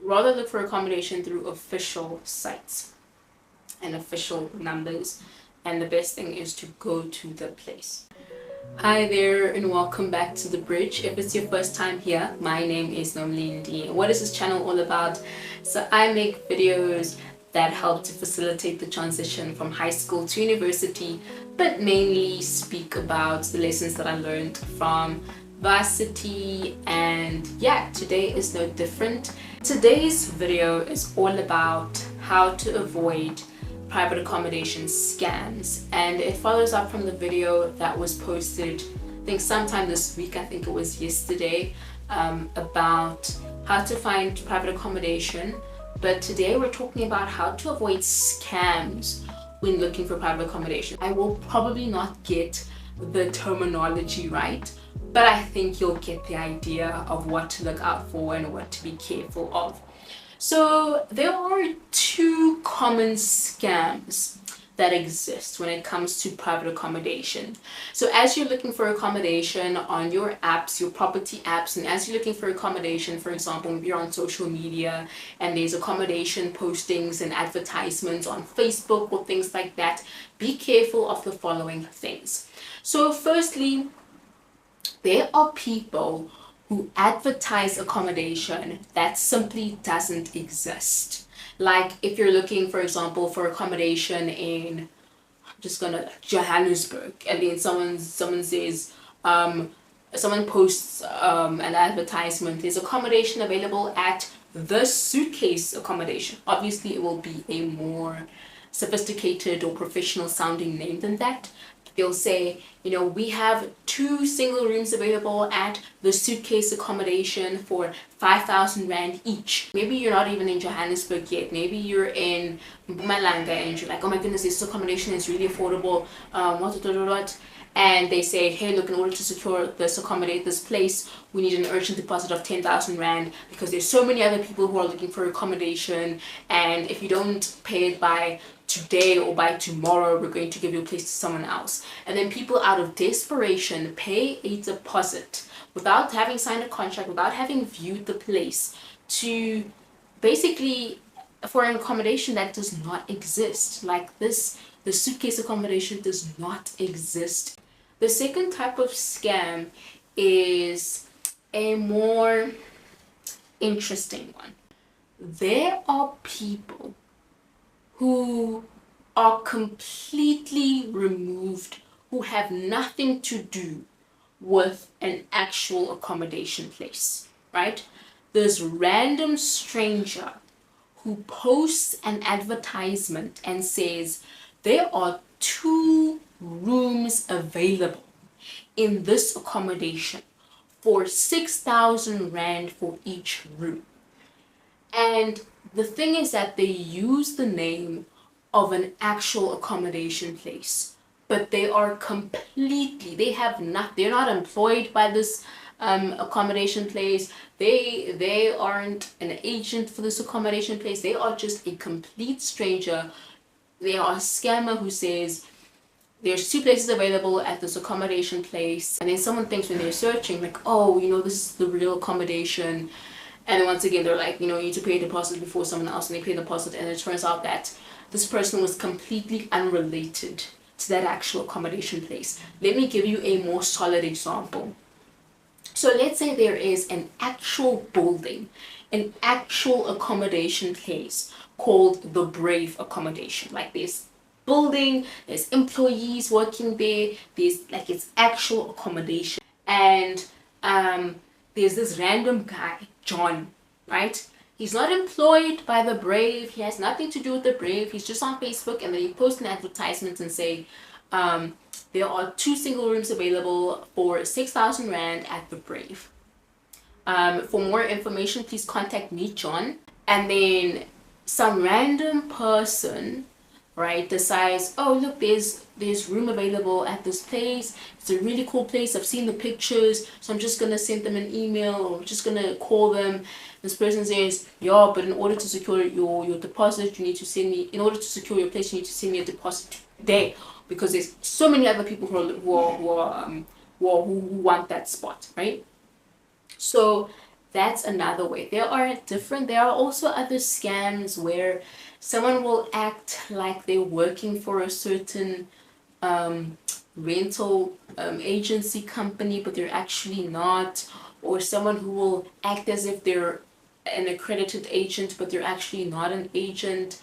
rather look for accommodation through official sites and official numbers, and the best thing is to go to the place. Hi there and welcome back to The Bridge. If it's your first time here, my name is Nomlindi. What is this channel all about? So I make videos that help to facilitate the transition from high school to university, but mainly speak about the lessons that I learned from Varsity, and yeah, today is no different. Today's video is all about how to avoid private accommodation scams, and it follows up from the video that was posted I think sometime this week, I think it was yesterday, about how to find private accommodation. But today we're talking about how to avoid scams when looking for private accommodation. I will probably not get the terminology right, but I think you'll get the idea of what to look out for and what to be careful of. So there are two common scams that exist when it comes to private accommodation. So as you're looking for accommodation on your apps, your property apps, and as you're looking for accommodation, for example, if you're on social media and there's accommodation postings and advertisements on Facebook or things like that, be careful of the following things. So firstly, there are people who advertise accommodation that simply doesn't exist. Like if you're looking, for example, for accommodation in, I'm just gonna, Johannesburg, and then someone says, someone posts an advertisement, there's accommodation available at the Suitcase Accommodation. Obviously it will be a more sophisticated or professional sounding name than that. They'll say, you know, we have 2 single rooms available at the Suitcase Accommodation for 5,000 Rand each. Maybe you're not even in Johannesburg yet. Maybe you're in Mpumalanga and you're like, oh my goodness, this accommodation is really affordable. And they say, hey, look, in order to secure this, accommodate this place, we need an urgent deposit of 10,000 Rand because there's so many other people who are looking for accommodation, and if you don't pay it by today or by tomorrow, we're going to give your place to someone else. And then people, out of desperation, pay a deposit without having signed a contract, without having viewed the place, to basically for an accommodation that does not exist. Like this, the Suitcase Accommodation does not exist. The second type of scam is a more interesting one. There are people who are completely removed, who have nothing to do with an actual accommodation place, right? This random stranger who posts an advertisement and says, there are 2 rooms available in this accommodation for 6,000 Rand for each room. And the thing is that they use the name of an actual accommodation place, but they are completely, they're not employed by this accommodation place. They aren't an agent for this accommodation place. They are just a complete stranger. They are a scammer who says there's 2 places available at this accommodation place, and then someone thinks when they're searching, like, oh, you know, this is the real accommodation. And then once again, they're like, you know, you need to pay a deposit before someone else, and they pay a deposit, and it turns out that this person was completely unrelated to that actual accommodation place. Let me give you a more solid example. So let's say there is an actual building, an actual accommodation place called the Brave Accommodation. Like this building, there's employees working there, there's like it's actual accommodation, and there's this random guy, John, right? He's not employed by the Brave, he has nothing to do with the Brave, he's just on Facebook, and then he posts an advertisement and say, there are 2 single rooms available for 6,000 Rand at the Brave. For more information, please contact me, John. And then some random person, right, decides, oh look, there's room available at this place, it's a really cool place, I've seen the pictures, so I'm just gonna send them an email, or I'm just gonna call them. This person says, yeah, but in order to secure your deposit, you need to send me, in order to secure your place, you need to send me a deposit today, because there's so many other people who want that spot, right? So That's another way. There are also other scams where someone will act like they're working for a certain rental agency company, but they're actually not, or someone who will act as if they're an accredited agent, but they're actually not an agent.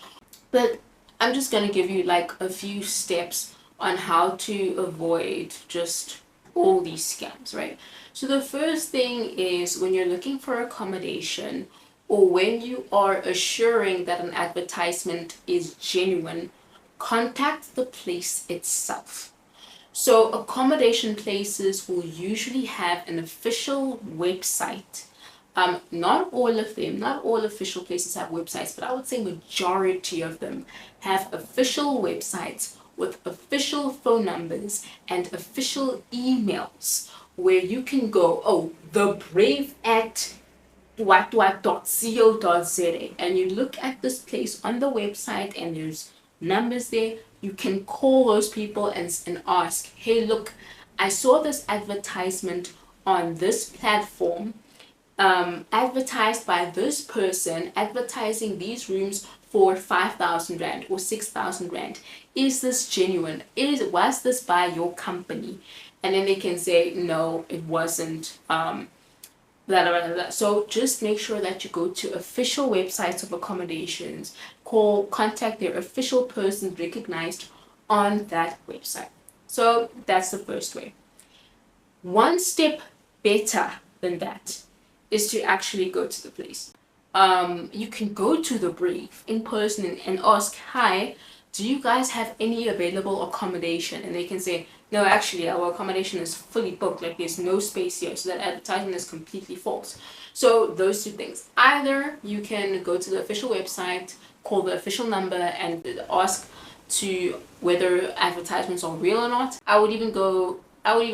But I'm just going to give you like a few steps on how to avoid just all these scams, right? So the first thing is, when you're looking for accommodation, or when you are assuring that an advertisement is genuine, contact the place itself. So accommodation places will usually have an official website. Not all of them, not all official places have websites, but I would say majority of them have official websites with official phone numbers and official emails where you can go, oh, the brave at what.co.za, and you look at this place on the website and there's numbers there. You can call those people and ask, hey, look, I saw this advertisement on this platform, advertised by this person, advertising these rooms for 5,000 rand or 6,000 rand. Is this genuine? Was this by your company? And then they can say, no, it wasn't. Blah, blah, blah, blah. So just make sure that you go to official websites of accommodations, contact their official person recognized on that website. So that's the first way. One step better than that is to actually go to the place. You can go to the brief in person and ask, hi, do you guys have any available accommodation? And they can say, no, actually our accommodation is fully booked, like there's no space here, so that advertisement is completely false. So those two things. Say you can go to the official website, call the official number, and ask to whether advertisements are real or not. I would even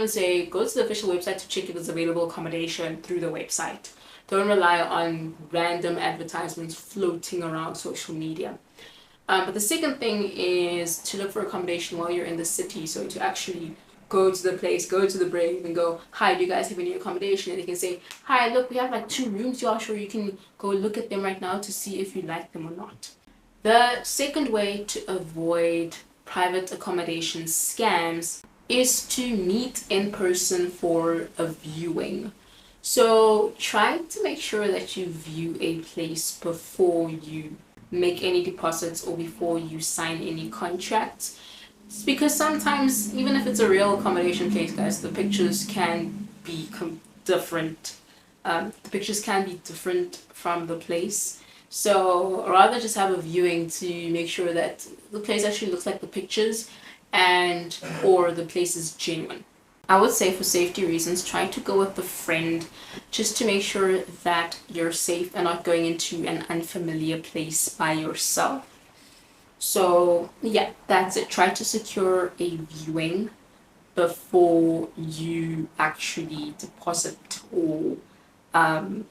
say go to the official website to check if there's available accommodation through the website. Don't rely on random advertisements floating around social media. But the second thing is to look for accommodation while you're in the city. So to actually go to the place, go to the Brave and go, hi, do you guys have any accommodation? And they can say, hi, look, we have like 2 rooms. You are sure you can go look at them right now to see if you like them or not. The second way to avoid private accommodation scams is to meet in person for a viewing. So try to make sure that you view a place before you make any deposits or before you sign any contracts. It's because sometimes, even if it's a real accommodation place, guys, the pictures can be different. The pictures can be different from the place. So rather just have a viewing to make sure that the place actually looks like the pictures, or the place is genuine. I would say for safety reasons, try to go with a friend just to make sure that you're safe and not going into an unfamiliar place by yourself. So yeah, that's it. Try to secure a viewing before you actually deposit or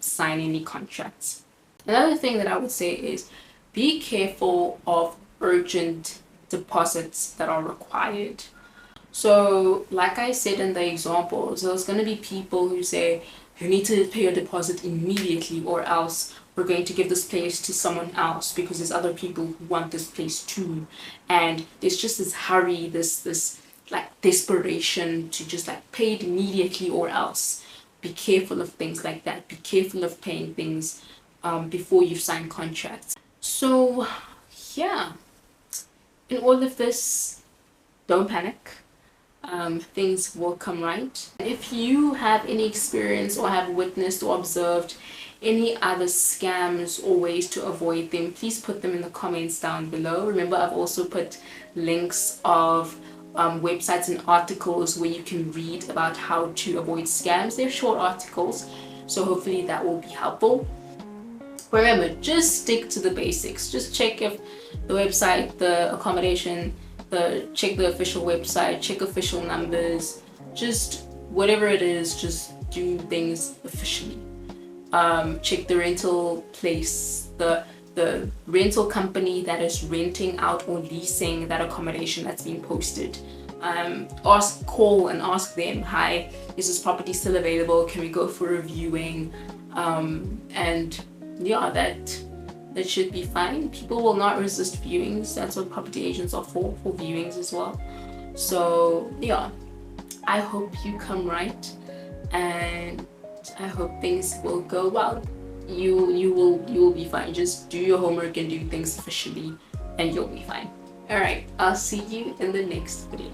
sign any contracts. Another thing that I would say is be careful of urgent deposits that are required. So like I said in the examples, there's going to be people who say you need to pay your deposit immediately or else we're going to give this place to someone else because there's other people who want this place too. And there's just this hurry, this like desperation to just like pay it immediately or else. Be careful of things like that. Be careful of paying things before you sign contracts. So yeah, in all of this, don't panic. Things will come right. If you have any experience or have witnessed or observed any other scams or ways to avoid them, please put them in the comments down below. Remember, I've also put links of websites and articles where you can read about how to avoid scams. They're short articles, so hopefully that will be helpful. Remember, just stick to the basics. Just check if the website, the accommodation, check the official website, check official numbers, just whatever it is, just do things officially. Check the rental place, the rental company that is renting out or leasing that accommodation that's being posted. Call and ask them, hi, is this property still available? Can we go for a viewing? And yeah, that should be fine. People will not resist viewings. That's what property agents are for viewings as well. So yeah, I hope you come right, and I hope things will go well. You will be fine. Just do your homework and do things officially, and you'll be fine. All right, I'll see you in the next video.